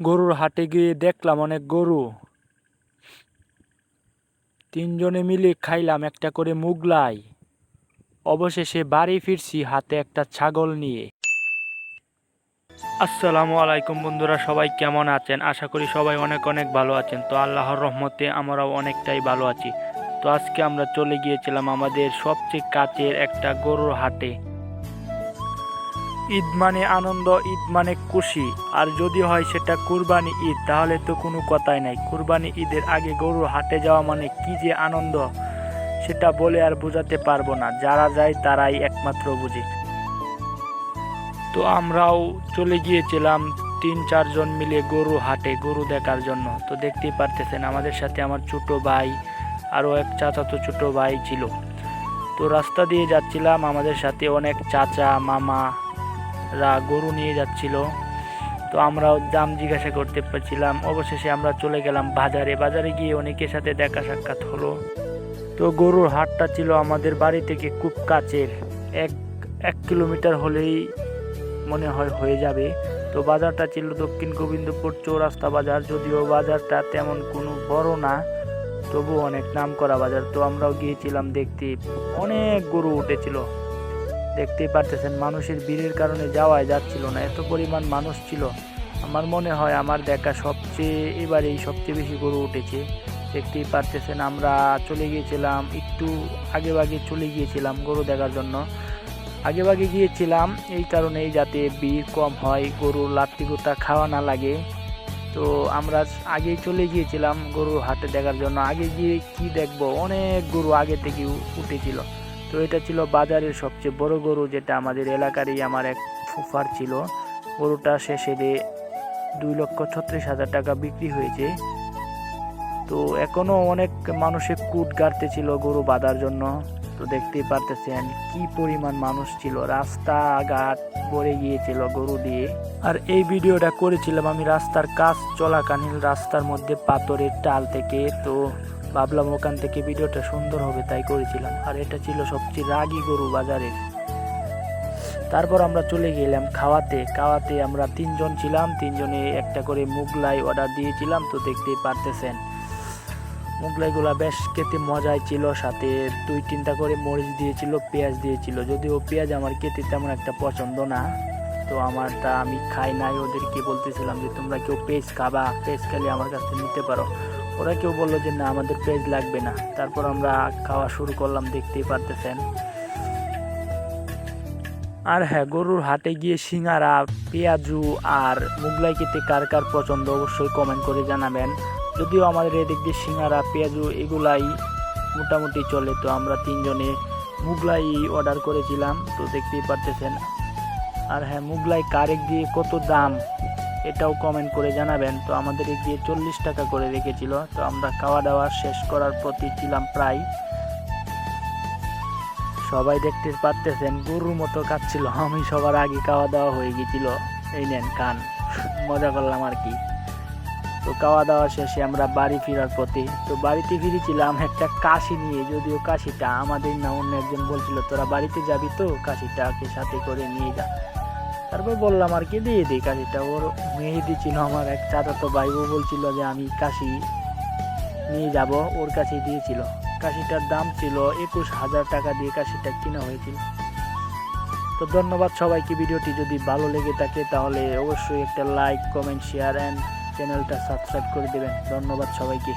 গরুর হাটে গিয়ে দেখলাম অনেক গরু। তিনজনে মিলে খাইলাম একটা করে মুগলাই। অবশেষে বাড়ি ফিরছি হাতে একটা ছাগল নিয়ে। আসসালামু আলাইকুম বন্ধুরা, সবাই কেমন আছেন? আশা করি সবাই অনেক অনেক ভালো আছেন। তো আল্লাহর রহমতে আমরাও অনেকটাই ভালো আছি। তো আজকে আমরা চলে গিয়েছিলাম আমাদের সবচেয়ে কাছের একটা গরুর হাটে। ঈদ মানে আনন্দ, ঈদ মানে খুশি। আর যদি হয় সেটা কুরবানি ঈদ, তাহলে তো কোনো কথাই নাই। কুরবানি ঈদের আগে গরুর হাটে যাওয়া মানে কি যে আনন্দ, সেটা বলে আর বোঝাতে পারবো না। যারা যায় তারাই একমাত্র বুঝে। তো আমরাও চলে গিয়েছিলাম 3-4 জন মিলে গরু হাটে গরু দেখার জন্য। তো দেখতেই পারতেছেন আমাদের সাথে আমার ছোট ভাই, আরও এক চাচাতো ছোট ভাই ছিল। তো রাস্তা দিয়ে যাচ্ছিলাম, আমাদের সাথে অনেক চাচা মামারা গরু নিয়ে যাচ্ছিল। তো আমরাও দাম জিজ্ঞাসা করতে পারছিলাম। অবশেষে আমরা চলে গেলাম বাজারে গিয়ে অনেকের সাথে দেখা সাক্ষাৎ হলো। তো গরুর হাটটা ছিল আমাদের বাড়ি থেকে খুব কাছের, এক 1 কিলোমিটার হলেই মনে হয় হয়ে যাবে। তো বাজারটা ছিল দক্ষিণ গোবিন্দপুর চৌরাস্তা বাজার। যদিও বাজারটা তেমন কোনো বড় না, তবু অনেক নাম করা বাজার। তো আমরাও গিয়েছিলাম দেখতে, অনেক গরু উঠেছিল। দেখতেই পারতেছেন মানুষের ভিড়ের কারণে যাওয়াই যাচ্ছিল না, এত পরিমাণ মানুষ ছিল। আমার মনে হয় আমার দেখা এবারেই সবচেয়ে বেশি গরু উঠেছে। দেখতেই পারতেছেন আমরা চলে গিয়েছিলাম, একটু আগে চলে গিয়েছিলাম গরু দেখার জন্য। আগে গিয়েছিলাম এই কারণেই যাতে ভিড় কম হয়, গরুর লাত্তি গোতা খাওয়া না লাগে। তো আমরা আগেই চলে গিয়েছিলাম গরুর হাটে দেখার জন্য। আগে গিয়ে কি দেখবো, অনেক গরু আগে থেকে উঠেছিল। তো এটা ছিল বাজারের সবচেয়ে বড় গরু, যেটা আমাদের এলাকারই আমার এক ফুফার ছিল। গরুটা শেষে 2,36,000 টাকা বিক্রি হয়েছে। তো এখনো অনেক মানুষের কুট গাড়তেছিল গরু বাঁধার জন্য। তো দেখতেই পারতেছেন কি পরিমাণ মানুষ ছিল, রাস্তাঘাট ভরে গিয়েছিল গরু দিয়ে। আর এই ভিডিওটা করেছিলাম আমি রাস্তার কাজ চলাকালীন, রাস্তার মধ্যে পাথরের টাল থেকে। তো ভাবলাম ওখান থেকে ভিডিওটা সুন্দর হবে, তাই করেছিলাম। আর এটা ছিল সবচেয়ে রাগী গরু বাজারের। তারপর আমরা চলে গেলাম খাওয়াতে আমরা 3 জন ছিলাম, 3 জনে একটা করে মুগলাই অর্ডার দিয়েছিলাম। তো দেখতেই পারতেছেন মুগলাইগুলা বেশ খেতে মজাই ছিল, সাথে 2-3টা করে মরিচ দিয়েছিল, পেঁয়াজ দিয়েছিল। যদিও পেঁয়াজ আমার খেতে তেমন একটা পছন্দ না, তো আমি খাই নাই। ওদেরকে বলতেছিলাম যে তোমরা কেউ পেঁয়াজ খাবা, পেঁয়াজ খেলে আমার কাছ থেকে নিতে পারো। ওরা কেউ বললো যে না, আমাদের পেঁয়াজ লাগবে না। তারপর আমরা খাওয়া শুরু করলাম, দেখতেই পারতেছেন। আর হ্যাঁ, গরুর হাটে গিয়ে সিঙ্গারা, পেঁয়াজু আর মুগলাই খেতে কার কার পছন্দ অবশ্যই কমেন্ট করে জানাবেন। যদিও আমাদের এদিক দিয়ে সিঙ্গারা পেঁয়াজু এগুলাই মোটামুটি চলে। তো আমরা 3 জনে মুগলাই অর্ডার করেছিলাম, তো দেখতেই পারতেছেন। আর হ্যাঁ, মুগলাই কারেক দিয়ে কত দাম এটাও কমেন্ট করে জানাবেন। তো আমাদের এদিক দিয়ে 40 টাকা করে রেখেছিল। তো আমরা খাওয়া দাওয়া শেষ করার প্রতি ছিলাম প্রায়। সবাই দেখতে পারতেছেন গরুর মতো খাচ্ছিল, আমি সবার আগে খাওয়া দাওয়া হয়ে গেছিল। এই নেন খান, মজা করলাম আর কি। তো খাওয়া দাওয়া শেষে আমরা বাড়ি ফেরার পথে, তো বাড়িতে ফিরেছিলাম একটা কাশি নিয়ে। যদিও কাশিটা আমাদের না, অন্য একজন বলছিল তোরা বাড়িতে যাবি তো কাশিটাকে সাথে করে নিয়ে যা। তারপর বললাম আর কি দিয়ে দিই কাশিটা। ওর মেহেদি ছিল আমার এক চাচাতো ভাই, ও বলছিল যে আমি কাশি নিয়ে যাব, ওর কাছে দিয়েছিল। কাশিটার দাম ছিল 21,000 টাকা দিয়ে কাশিটা কেনা হয়েছিল। তো ধন্যবাদ সবাইকে। ভিডিওটি যদি ভালো লেগে থাকে তাহলে অবশ্যই একটা লাইক, কমেন্ট, শেয়ার অ্যান্ড চ্যানেলটা সাবস্ক্রাইব করে দেবেন। ধন্যবাদ সবাইকে।